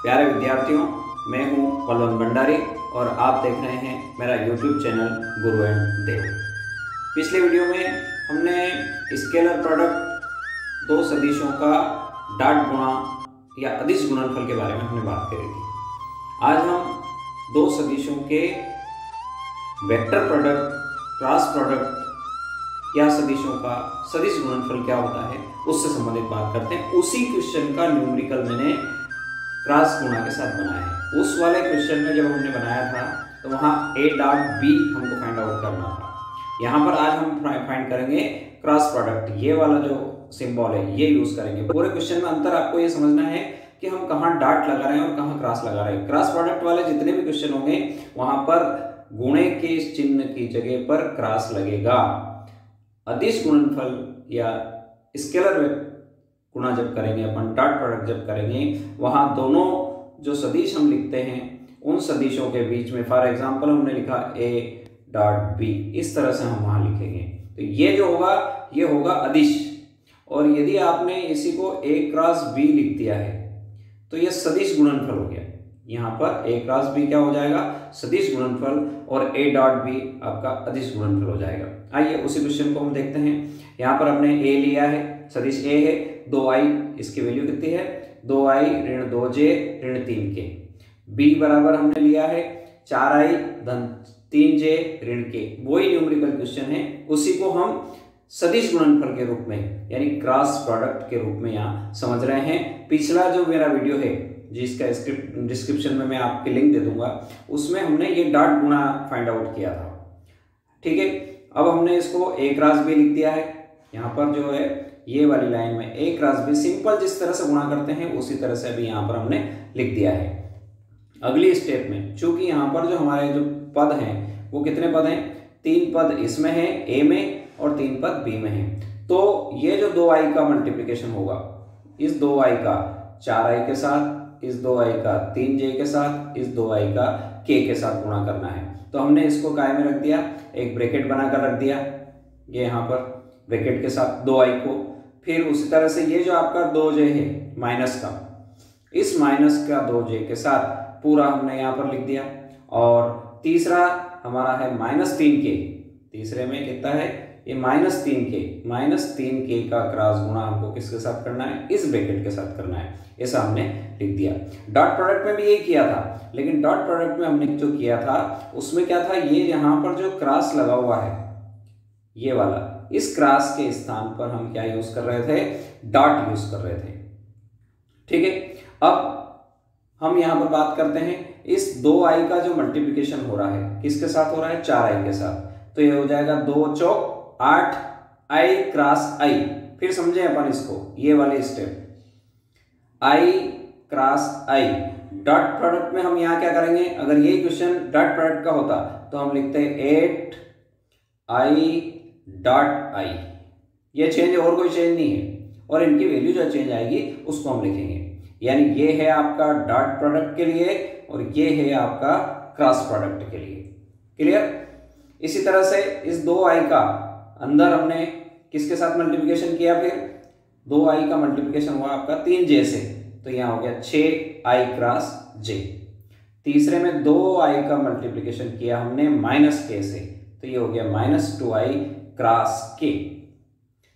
प्यारे विद्यार्थियों, मैं हूं बलवंत भंडारी और आप देख रहे हैं मेरा YouTube चैनल गुरु एंड देव। पिछले वीडियो में हमने स्केलर प्रोडक्ट दो सदिशों का डॉट गुणा या अदिश गुणनफल के बारे में हमने बात करी थी। आज हम दो सदिशों के वेक्टर प्रोडक्ट, क्रॉस प्रोडक्ट या सदिशों का सदिश गुणनफल क्या होता है उससे संबंधित बात करते हैं। उसी क्वेश्चन का न्यूमेरिकल मैंने क्रॉस गुणा के साथ बनाया है। उस वाले क्वेश्चन में जब हमने बनाया था तो वहाँ a डॉट b हमको फाइंड आउट करना था। यहाँ पर आज हम फाइंड करेंगे क्रॉस प्रोडक्ट। ये वाला जो सिंबल है ये यूज करेंगे। पूरे क्वेश्चन में अंतर आपको ये समझना है कि हम कहाँ डॉट लगा रहे हैं और कहाँ क्रॉस लगा रहे हैं। क्रॉस प्रोडक्ट वाले जितने भी क्वेश्चन होंगे वहां पर गुणे के चिन्ह की जगह पर क्रॉस लगेगा। अदिश गुणनफल या स्केलर गुणा जब करेंगे, अपन डॉट प्रोडक्ट जब करेंगे, वहां दोनों जो सदिश हम लिखते हैं उन सदिशों के बीच में, फॉर एग्जांपल हमने लिखा a डॉट b, इस तरह से हम वहां लिखेंगे तो ये जो होगा ये होगा अदिश। और यदि आपने इसी को a क्रॉस b लिख दिया है तो ये सदिश गुणनफल हो गया। यहाँ पर a क्रॉस b क्या हो जाएगा? सदिश गुणनफल, और a डॉट b आपका अदिश गुणनफल हो जाएगा। आइए उसी क्वेश्चन को हम देखते हैं। यहाँ पर हमने a लिया है, सदिश a है, 2i, इसकी वैल्यू कितनी है? 2i ऋण 2j ऋण 3k। b बराबर हमने लिया है 4i धन 3j ऋण k। वही न्यूमेरिकल क्वेश्चन है, उसी को हम सदिश गुणनफल के रूप में यानी क्रॉस प्रोडक्ट के रूप में यहाँ समझ रहे हैं। पिछला जो मेरा वीडियो है जिसका डिस्क्रिप्शन में मैं आपके लिंक दे दूंगा, उसमें हमने ये डॉट गुणा फाइंड आउट किया था। ठीक है, अब हमने इसको a क्रॉस b लिख दिया है। यहाँ पर जो है ये वाली लाइन में a क्रॉस b सिंपल जिस तरह से गुणा करते हैं उसी तरह से अभी यहाँ पर हमने लिख दिया है। अगली स्टेप में चूंकि यहाँ पर जो हमारे जो पद हैं वो कितने पद हैं? 3 पद इसमें है a में और 3 पद b में है। तो ये जो 2i का मल्टीप्लिकेशन होगा, इस 2i का 4i के साथ, इस 2i का 3j के साथ, इस 2i का k के साथ गुणा करना है। तो हमने इसको काय में रख दिया, एक ब्रैकेट बनाकर रख दिया, ये यहाँ पर ब्रैकेट के साथ 2i को। फिर उसी तरह से ये जो आपका 2j है माइनस का, इस माइनस का 2j के साथ पूरा हमने यहाँ पर लिख दिया। और तीसरा हमारा है -3k। तीसरे में कितना है? ये -3k का क्रॉस गुणा हमको किसके साथ करना है? इस ब्रैकेट के साथ करना है। ऐसा हमने लिख दिया। डॉट प्रोडक्ट में भी यही किया था, लेकिन डॉट प्रोडक्ट में हमने जो किया था उसमें क्या था, ये यहाँ पर जो क्रॉस लगा हुआ है ये वाला, इस क्रॉस के स्थान पर हम क्या यूज कर रहे थे? डॉट यूज कर रहे थे। ठीक है, अब हम यहां पर बात करते हैं इस 2i का जो मल्टीप्लिकेशन हो रहा है किसके साथ हो रहा है? 4i के साथ। तो ये हो जाएगा 2 चौक 8 i क्रॉस i। फिर समझे अपन इसको, ये वाले step i cross i। Dot product में हम यहाँ क्या करेंगे? अगर ये क्वेश्चन डॉट प्रोडक्ट का होता तो हम लिखते हैं 8i डॉट i। ये चेंज और कोई चेंज नहीं है, और इनकी वैल्यू जो चेंज आएगी उसको हम लिखेंगे। यानी ये है आपका डॉट प्रोडक्ट के लिए और ये है आपका क्रॉस प्रोडक्ट के लिए। क्लियर? इसी तरह से इस 2i का अंदर हमने किसके साथ मल्टीप्लिकेशन किया? फिर 2i का मल्टीप्लिकेशन हुआ आपका 3j से, तो यहाँ हो गया 6i क्रॉस j। तीसरे में 2i का मल्टीप्लिकेशन किया हमने -k से, तो ये हो गया -2i क्रॉस k।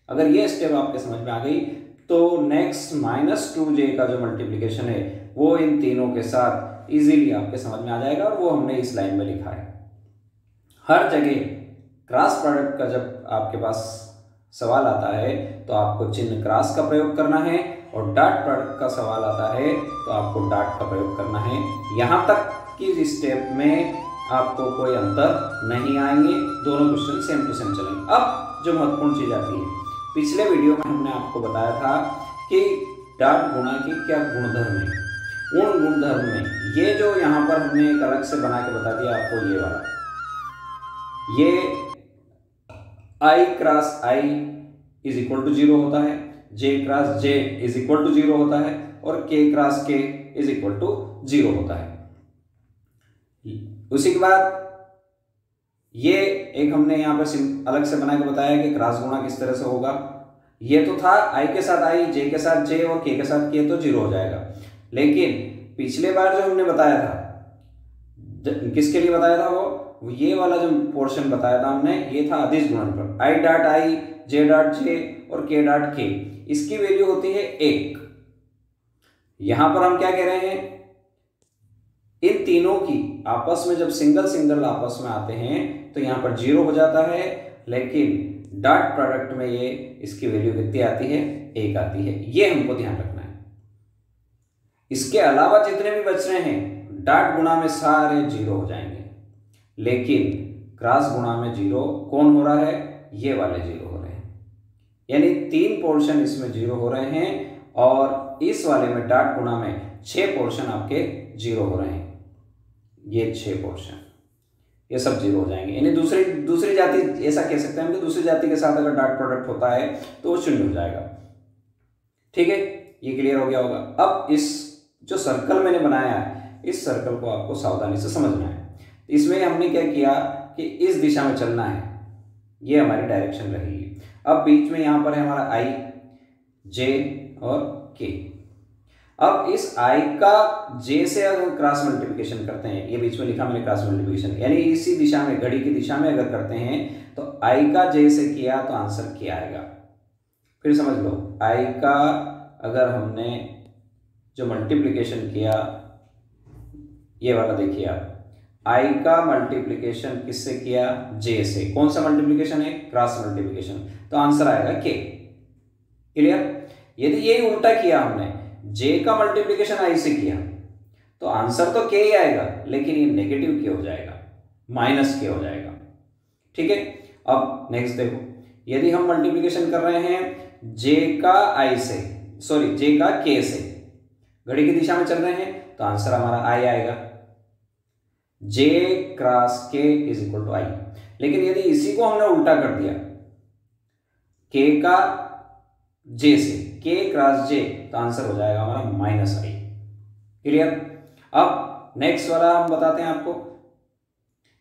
अगर ये स्टेप आपके समझ में आ गई तो नेक्स्ट -2j का जो मल्टीप्लिकेशन है वो इन तीनों के साथ इजीली आपके समझ में आ जाएगा, और वो हमने इस लाइन में लिखा है। हर जगह क्रॉस प्रोडक्ट का जब आपके पास सवाल आता है तो आपको चिन्ह क्रॉस का प्रयोग करना है, और डॉट प्रोडक्ट का सवाल आता है तो आपको डॉट का प्रयोग करना है। यहाँ तक कि इस स्टेप में आपको कोई अंतर नहीं आएंगे, दोनों क्वेश्चन सेम टू सेम चलेंगे। अब जो महत्वपूर्ण चीज आती है, पिछले वीडियो में हमने आपको बताया था कि डॉट गुणा की क्या गुणधर्म है। उन गुणधर्म में ये जो यहाँ पर हमने एक अलग से बना के बता दिया आपको, ये वाला, ये i cross i is equal to 0 होता है, j cross j is equal to 0 होता है, और k cross k is equal to 0 होता है। उसी के बाद ये एक हमने यहाँ पर अलग से बना के बताया कि क्रॉस गुणा किस तरह से होगा। ये तो था i के साथ i, j के साथ j और k के साथ k, तो 0 हो जाएगा। लेकिन पिछले बार जो हमने बताया था, किसके लिए बताया था, वो ये वाला जो पोर्शन बताया था हमने, ये था अदिश गुणनफल I dot I, J dot J और के डॉट के, इसकी वैल्यू होती है 1। यहां पर हम क्या कह रहे हैं, इन तीनों की आपस में जब सिंगल सिंगल आपस में आते हैं तो यहां पर 0 हो जाता है, लेकिन डॉट प्रोडक्ट में ये इसकी वैल्यू कितनी आती है, 1 आती है। ये हमको ध्यान रखना है। इसके अलावा जितने भी बच रहे हैं डॉट गुणा में सारे 0 हो जाएंगे, लेकिन क्रॉस गुणा में 0 कौन हो रहा है, ये वाले 0 हो रहे हैं। यानी 3 पोर्शन इसमें 0 हो रहे हैं और इस वाले में डॉट गुणा में 6 पोर्शन आपके 0 हो रहे हैं। ये 6 पोर्शन ये सब 0 हो जाएंगे। यानी दूसरी जाति, ऐसा कह सकते हैं हम कि दूसरी जाति के साथ अगर डॉट प्रोडक्ट होता है तो वो 0 हो जाएगा। ठीक है, ये क्लियर हो गया होगा। अब इस जो सर्कल मैंने बनाया है, इस सर्कल को आपको सावधानी से समझना है। इसमें हमने क्या किया कि इस दिशा में चलना है, ये हमारी डायरेक्शन रहेगी। अब बीच में यहां पर है हमारा आई, जे और के। अब इस i का j से अगर क्रॉस मल्टीप्लिकेशन करते हैं, ये बीच में लिखा मैंने क्रॉस मल्टीप्लिकेशन, यानी इसी दिशा में, घड़ी की दिशा में अगर करते हैं तो i का j से किया तो आंसर क्या आएगा। फिर समझ लो, i का अगर हमने जो मल्टीप्लिकेशन किया, ये वाला देखिए आप, i का मल्टीप्लिकेशन किससे किया, j से। कौन सा मल्टीप्लिकेशन है, क्रॉस मल्टीप्लिकेशन, तो आंसर आएगा k। क्लियर। यदि यही उल्टा किया हमने, j का मल्टीप्लिकेशन i से किया तो आंसर तो k ही आएगा, लेकिन ये नेगेटिव k हो जाएगा, माइनस k हो जाएगा। ठीक है। अब नेक्स्ट देखो, यदि हम मल्टीप्लिकेशन कर रहे हैं j का i से, सॉरी j का k से, घड़ी की दिशा में चल रहे हैं तो आंसर हमारा i आएगा, j cross k is equal to i। लेकिन यदि इसी को हमने उल्टा कर दिया, k का j से, k क्रॉस j, तो आंसर हो जाएगा हमारा माइनस i। क्लियर। अब नेक्स्ट वाला हम बताते हैं आपको,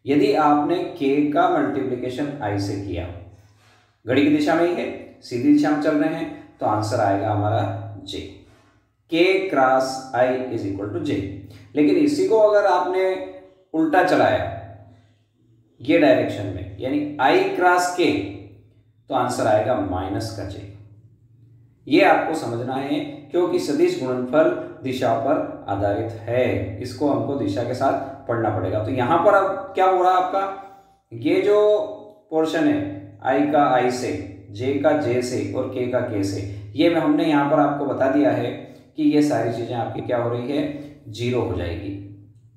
यदि आपने k का मल्टीप्लिकेशन i से किया, घड़ी की दिशा में ही है, सीधी दिशा में चल रहे हैं, तो आंसर आएगा हमारा j, k cross i is equal to j। लेकिन इसी को अगर आपने उल्टा चलाया ये डायरेक्शन में, यानी i क्रॉस k, तो आंसर आएगा माइनस का j। ये आपको समझना है, क्योंकि सदिश गुणनफल दिशा पर आधारित है, इसको हमको दिशा के साथ पढ़ना पड़ेगा। तो यहां पर अब क्या हो रहा है आपका, ये जो पोर्शन है i का i से, j का j से और k का k से, ये हमने यहां पर आपको बता दिया है कि ये सारी चीजें आपकी क्या हो रही है, 0 हो जाएगी।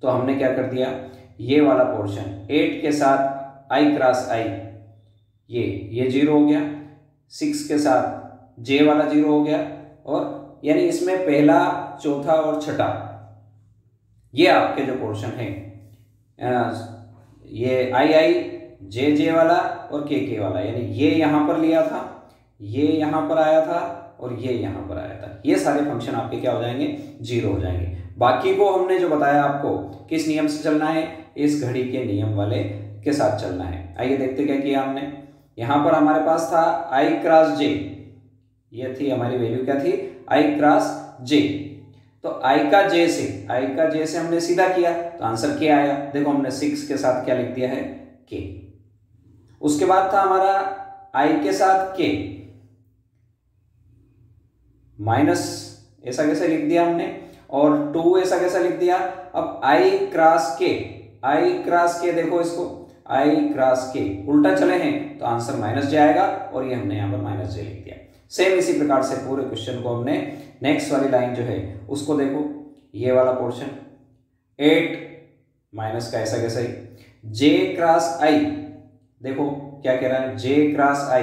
तो हमने क्या कर दिया, ये वाला पोर्शन 8 के साथ i क्रॉस i, ये 0 हो गया, 6 के साथ j वाला 0 हो गया, और यानी इसमें पहला, चौथा और छठा, ये आपके जो पोर्शन है, ये i j वाला और k वाला, यानी ये यहां पर लिया था, ये यहां पर आया था और ये यहां पर आया था, ये सारे फंक्शन आपके क्या हो जाएंगे, 0 हो जाएंगे। बाकी को हमने जो बताया आपको किस नियम से चलना है, इस घड़ी के नियम वाले के साथ चलना है। आइए देखते क्या किया हमने। यहां पर हमारे पास था i क्रॉस j, ये थी हमारी वैल्यू, क्या थी, i क्रॉस j। तो i का j से हमने सीधा किया तो आंसर k आया। देखो हमने 6 के साथ क्या लिख दिया है, k। उसके बाद था हमारा i के साथ k माइनस, ऐसा कैसे लिख दिया हमने, और 2 ऐसा कैसा लिख दिया। अब i क्रॉस k, देखो इसको, i क्रॉस k उल्टा चले हैं तो आंसर माइनस j आएगा, और ये हमने यहाँ पर माइनस j लिख दिया। सेम इसी प्रकार से पूरे क्वेश्चन को हमने, नेक्स्ट वाली लाइन जो है उसको देखो, ये वाला पोर्शन 8 माइनस का ऐसा कैसा ही, j क्रॉस i, देखो क्या कह रहा है, j क्रॉस i,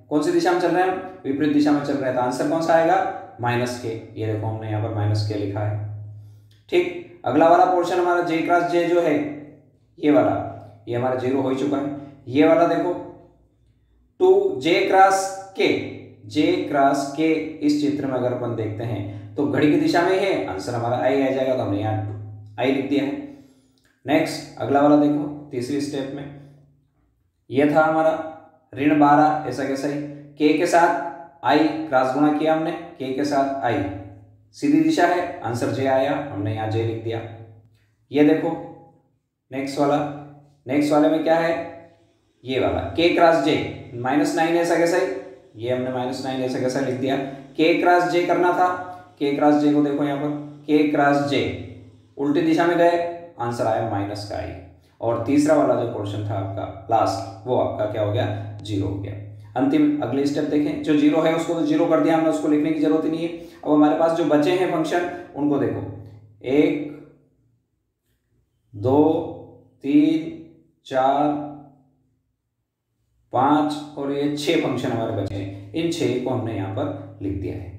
कौन सी दिशा में चल रहे हैं, विपरीत दिशा में चल रहे हैं, तो आंसर कौन सा आएगा, माइनस k। ये देखो हमने यहाँ पर माइनस k लिखा है। ठीक। अगला वाला पोर्शन हमारा j क्रॉस j जो है, ये वाला, ये हमारा 0 हो ही चुका है। ये वाला देखो 2j क्रॉस k, इस चित्र में अगर अपन देखते हैं तो घड़ी की दिशा में है, आंसर हमारा i आ जाएगा, तो हमने यहाँ i लिख दिया है। नेक्स्ट अगला वाला देखो, तीसरी स्टेप में ये था हमारा ऋण 12, ऐसा कैसा ही, k के साथ i क्रॉस गुणा किया हमने, k के साथ i, सीधी दिशा है, आंसर जे आया, हमने यहाँ जे लिख दिया। ये देखो नेक्स्ट वाले में क्या है, ये वाला के क्रॉस जे -9 ऐसा कैसा ही, ये हमने -9 ऐसा कैसा लिख दिया। के क्रॉस जे करना था, के क्रॉस जे को देखो यहाँ पर, के क्रॉस जे उल्टी दिशा में गए, आंसर आया माइनस का आई। और तीसरा वाला जो पोर्शन था आपका लास्ट, वो आपका क्या हो गया, 0 हो गया। अंतिम अगले स्टेप देखें, जो 0 है उसको तो 0 कर दिया हमने, उसको लिखने की जरूरत ही नहीं है। अब हमारे पास जो बचे हैं फंक्शन उनको देखो, 1 2 3 4 5 और ये 6 फंक्शन हमारे बचे हैं। इन 6 को हमने यहाँ पर लिख दिया है,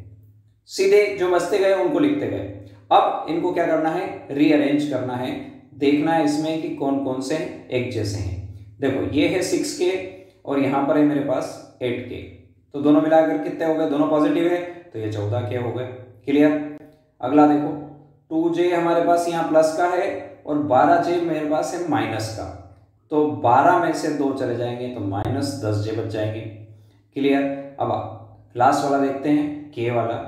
सीधे जो बचते गए उनको लिखते गए। अब इनको क्या करना है, रीअरेंज करना है, देखना है इसमें कि कौन कौन से एक जैसे हैं। देखो ये है 6K और यहाँ पर है मेरे पास 8K, तो दोनों मिलाकर कितने हो गए, दोनों पॉजिटिव है तो ये 14K हो गए। क्लियर। अगला देखो 2J हमारे पास यहाँ प्लस का है और 12J मेरे पास है माइनस का, तो 12 में से 2 चले जाएंगे तो -10J बच जाएंगे। क्लियर। अब लास्ट वाला देखते हैं, K वाला।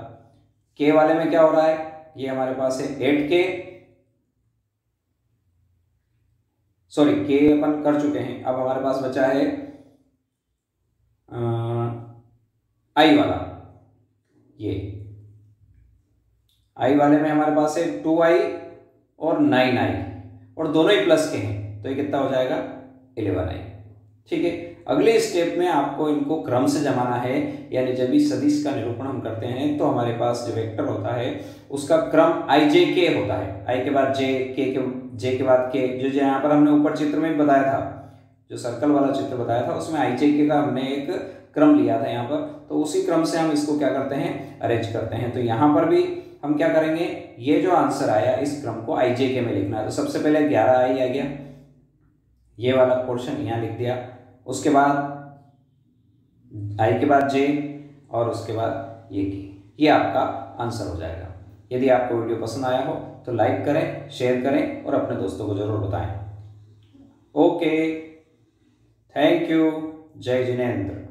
K वाले में क्या हो रहा है, ये हमारे पास है 8K, सॉरी K अपन कर चुके हैं, अब हमारे पास बचा है I वाला। ये I वाले में हमारे पास है 2I और 9I और दोनों ही प्लस के हैं, तो ये कितना हो जाएगा, 11I। ठीक है। अगले स्टेप में आपको इनको क्रम से जमाना है, यानी जब भी सदिश का निरूपण हम करते हैं तो हमारे पास जो वेक्टर होता है उसका क्रम IJK होता है, I के बाद J, J के बाद K। जो यहाँ पर हमने ऊपर चित्र में बताया था, जो सर्कल वाला चित्र बताया था उसमें IJK का हमने एक क्रम लिया था यहाँ पर, तो उसी क्रम से हम इसको क्या करते हैं, अरेंज करते हैं। तो यहाँ पर भी हम क्या करेंगे, ये जो आंसर आया इस क्रम को IJK में लिखना है। तो सबसे पहले 11I आ गया, ये वाला पोर्शन यहाँ लिख दिया, उसके बाद I के बाद J और उसके बाद ये K, ये आपका आंसर हो जाएगा। यदि आपको वीडियो पसंद आया हो तो लाइक करें, शेयर करें और अपने दोस्तों को जरूर बताएं। ओके, थैंक यू, जय जिनेंद्र।